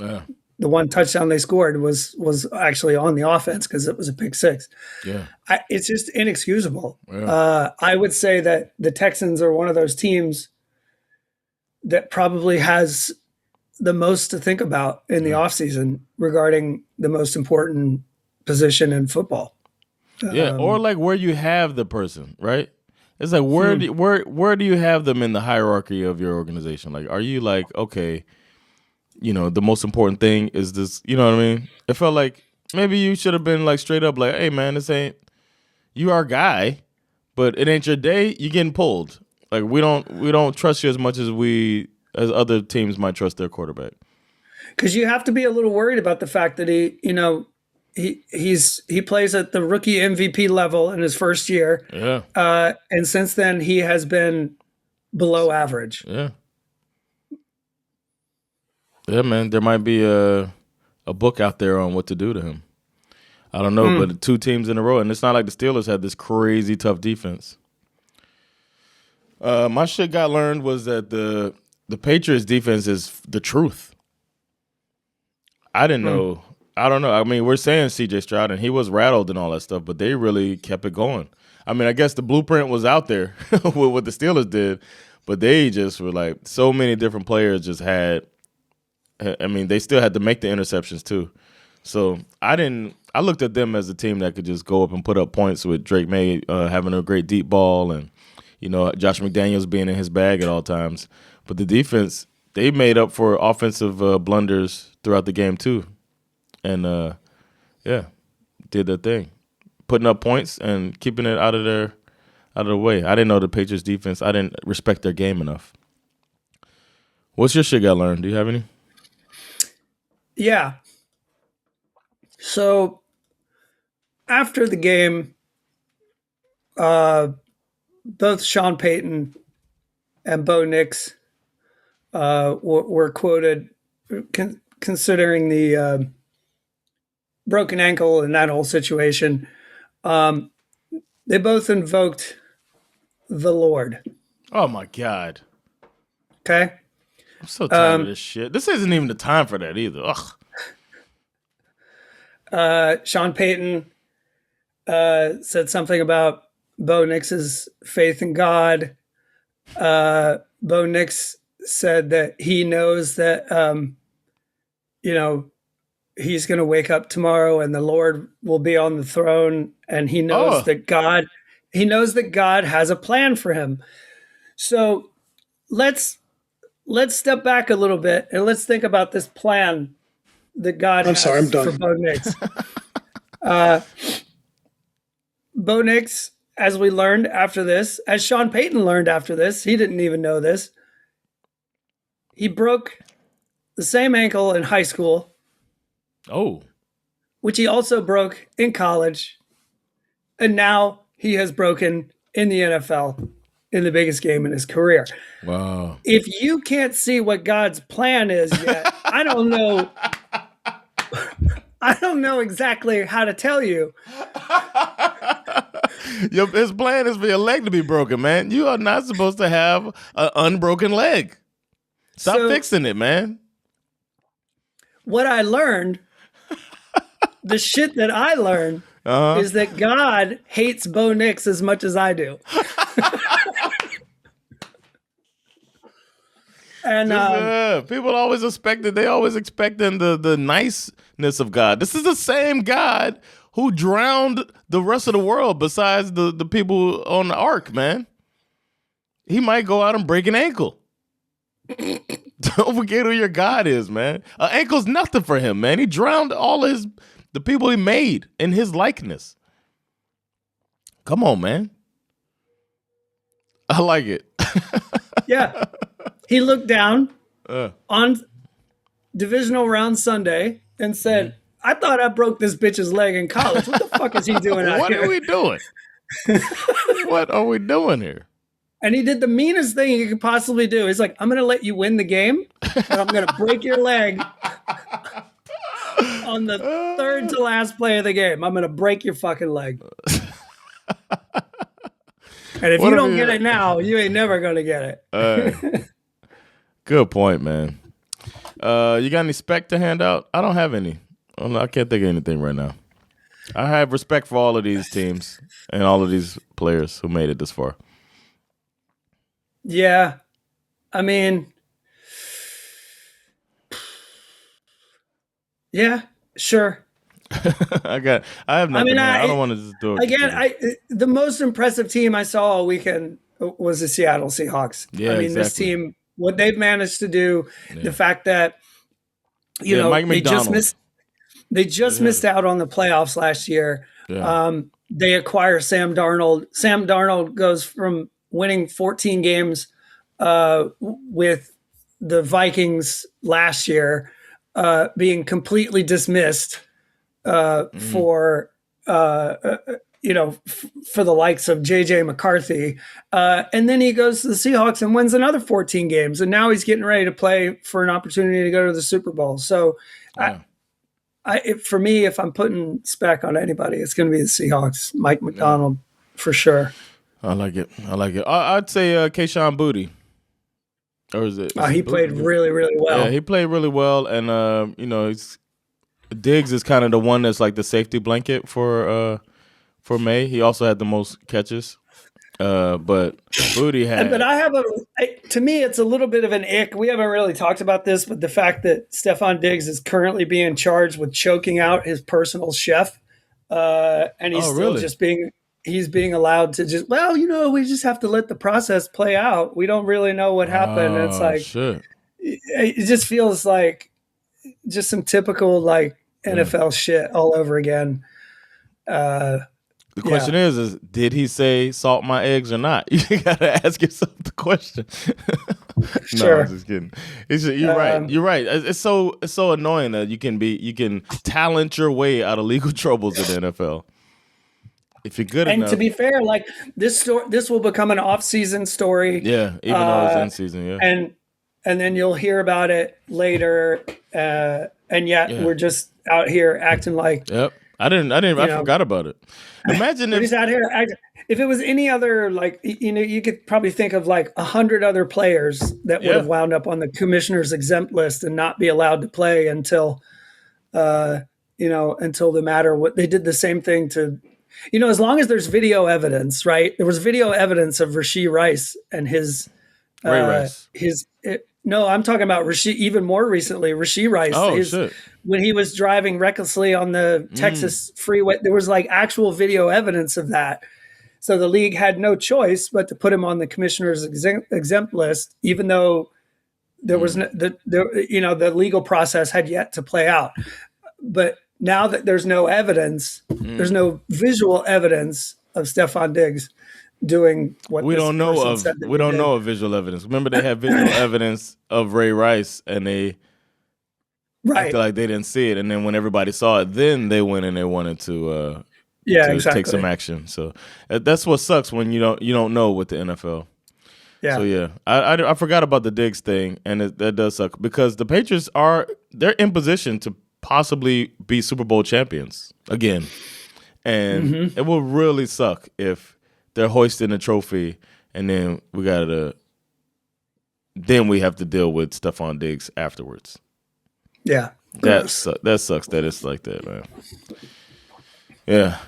the one touchdown they scored was actually on the offense because it was a pick six. Yeah. It's just inexcusable. Yeah. I would say that the Texans are one of those teams that probably has the most to think about in the offseason regarding the most important position in football. Yeah, or like where you have the person, right? It's like where do you have them in the hierarchy of your organization? Like, are you like, okay, the most important thing is this, you know what I mean? It felt like maybe you should have been like straight up like, hey man, this ain't you our guy, but it ain't your day, you getting pulled. Like we don't trust you as much as other teams might trust their quarterback. Because you have to be a little worried about the fact that he plays at the rookie MVP level in his first year. Yeah. And since then he has been below average. Yeah. Yeah, man. There might be a book out there on what to do to him. I don't know, but 2 teams in a row, and it's not like the Steelers had this crazy tough defense. My shit got learned was that the Patriots defense is the truth. I didn't know. I don't know. I mean, we're saying CJ Stroud, and he was rattled and all that stuff, but they really kept it going. I mean, I guess the blueprint was out there with what the Steelers did, but they just were like, so many different players just had, I mean, they still had to make the interceptions too. So I looked at them as a team that could just go up and put up points with Drake May having a great deep ball and, Josh McDaniels being in his bag at all times. But the defense, they made up for offensive blunders throughout the game too. And, did their thing. Putting up points and keeping it out of the way. I didn't know the Patriots defense. I didn't respect their game enough. What's your shit got learned? Do you have any? Yeah. So after the game, both Sean Payton and Bo Nix were quoted considering the broken ankle and that whole situation. They both invoked the Lord. Oh, my God. Okay? I'm so tired of this shit. This isn't even the time for that either. Ugh. Sean Payton said something about Bo Nix's faith in God. Bo Nix said that he knows that, he's going to wake up tomorrow and the Lord will be on the throne, and he knows that God has a plan for him. So let's step back a little bit and let's think about this plan that God has for Bo Nix. Bo Nix, as we learned after this, as Sean Payton learned after this, he didn't even know this. He broke the same ankle in high school. Oh. Which he also broke in college. And now he has broken in the NFL in the biggest game in his career. Wow. If you can't see what God's plan is yet, I don't know. I don't know exactly how to tell you. His plan is for your leg to be broken, man. You are not supposed to have an unbroken leg. Stop fixing it, man. What I learned, the shit that I learned, is that God hates Bo Nix as much as I do. And people always expected, they always expecting the niceness of God. This is the same God who drowned the rest of the world besides the people on the ark, man. He might go out and break an ankle. Don't forget who your God is, man. An ankle's nothing for him, man. He drowned all the people he made in his likeness. Come on, man. I like it. Yeah. He looked down on Divisional Round Sunday and said, I thought I broke this bitch's leg in college. What the fuck is he doing out here? What are we doing? What are we doing here? And he did the meanest thing he could possibly do. He's like, I'm going to let you win the game, but I'm going to break your leg on the third to last play of the game. I'm going to break your fucking leg. And if you don't get it now, you ain't never going to get it. Good point, man. You got any spec to hand out? I don't have any. I can't think of anything right now. I have respect for all of these teams and all of these players who made it this far. Yeah. I mean, yeah, sure. I have nothing. I don't want to just do it again. The most impressive team I saw all weekend was the Seattle Seahawks. Yeah, I mean, exactly. This team, what they've managed to do, the fact that Mike McDonald. They just missed out on the playoffs last year. Yeah. They acquire Sam Darnold. Sam Darnold goes from winning 14 games with the Vikings last year, being completely dismissed for the likes of JJ McCarthy. And then he goes to the Seahawks and wins another 14 games. And now he's getting ready to play for an opportunity to go to the Super Bowl. So for me, if I'm putting spec on anybody, it's going to be the Seahawks, Mike McDonald, for sure. I like it. I'd say Kayshon Boutte. Or is it? He played really, really well. Yeah, he played really well. And, Diggs is kind of the one that's like the safety blanket for May. He also had the most catches. But Boutte had. But to me, it's a little bit of an ick. We haven't really talked about this, but the fact that Stephon Diggs is currently being charged with choking out his personal chef, and he's still just he's being allowed to just, we just have to let the process play out. We don't really know what happened. And it's like, shit. It just feels like just some typical like NFL shit all over again. The question is did he say salt my eggs or not? You gotta ask yourself the question. Sure. No, I'm just kidding. You're right. You're right. It's so annoying that you can talent your way out of legal troubles in the NFL. If you're good enough. And to be fair, like this will become an off-season story. Yeah, even though it's in season. Yeah, and then you'll hear about it later. And yet we're just out here acting like. Yep. I forgot about it. Imagine if out here if it was any other, like, you could probably think of like 100 other players that would have wound up on the commissioner's exempt list and not be allowed to play until the matter. What they did the same thing to, as long as there's video evidence, right? There was video evidence of Rashee Rice and his Ray Rice. No, I'm talking about Rashee. Even more recently, Rashee Rice. Shit. When he was driving recklessly on the Texas freeway, there was like actual video evidence of that. So the league had no choice but to put him on the commissioner's exempt list, even though there was the legal process had yet to play out. But now that there's no evidence, there's no visual evidence of Stephon Diggs doing what we don't know of. We don't know of visual evidence. Remember, they had visual evidence of Ray Rice, and they acted like they didn't see it. And then when everybody saw it, then they went and they wanted to take some action. So that's what sucks when you don't know with the NFL. Yeah. So I forgot about the Diggs thing, and that does suck because the Patriots they're in position to possibly be Super Bowl champions again, and it will really suck if they're hoisting a trophy, and then we have to deal with Stephon Diggs afterwards. Yeah, that sucks that it's like that, man. Yeah.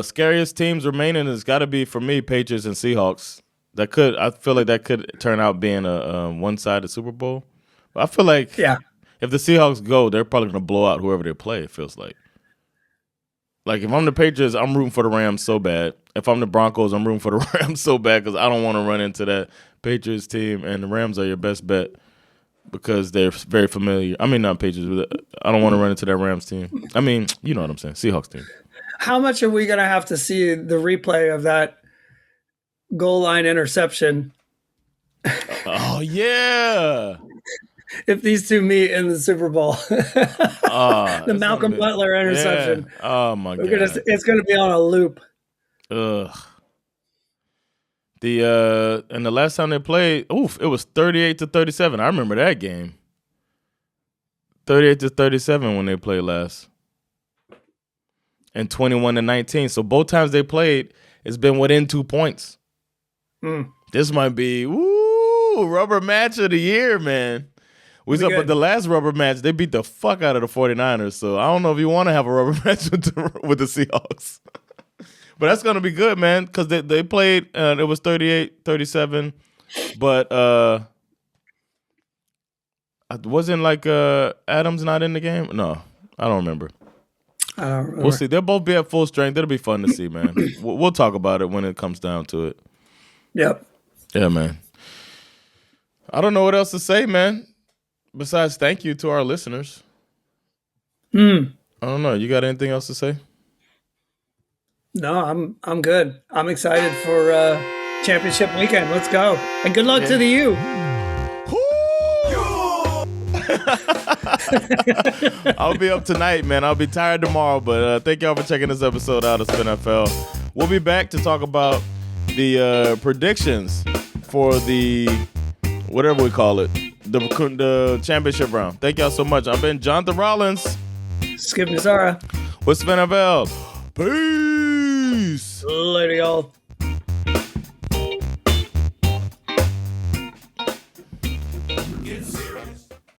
Scariest teams remaining has got to be for me Patriots and Seahawks. I feel like that could turn out being a one-sided Super Bowl. But I feel like if the Seahawks go, they're probably going to blow out whoever they play. It feels like. Like, if I'm the Patriots, I'm rooting for the Rams so bad. If I'm the Broncos, I'm rooting for the Rams so bad because I don't want to run into that Patriots team, and the Rams are your best bet because they're very familiar. I mean, not Patriots, but I don't want to run into that Rams team. I mean, you know what I'm saying, Seahawks team. How much are we going to have to see the replay of that goal line interception? Oh, yeah. If these two meet in the Super Bowl, the Malcolm Butler interception. Yeah. Oh my God! It's going to be on a loop. Ugh. And the last time they played, it was 38-37. I remember that game. 38-37 when they played last, and 21-19. So both times they played, it's been within 2 points. This might be Woo! Rubber match of the year, man. We saw, but the last rubber match, they beat the fuck out of the 49ers. So I don't know if you want to have a rubber match with the Seahawks. But that's going to be good, man, because they played, it was 38-37. But wasn't like Adams not in the game? No, I don't remember. I don't remember. We'll see. They'll both be at full strength. It'll be fun to see, man. We'll talk about it when it comes down to it. Yep. Yeah, man. I don't know what else to say, man. Besides, thank you to our listeners. I don't know. You got anything else to say? No, I'm good. I'm excited for championship weekend. Let's go. And good luck to the U. I'll be up tonight, man. I'll be tired tomorrow, but thank y'all for checking this episode out of SveNFL. We'll be back to talk about the predictions for the whatever we call it, the championship round. Thank y'all so much. I've been Jonathan Rollins. Skip Nazara. With SveNFL. Peace. Later, y'all.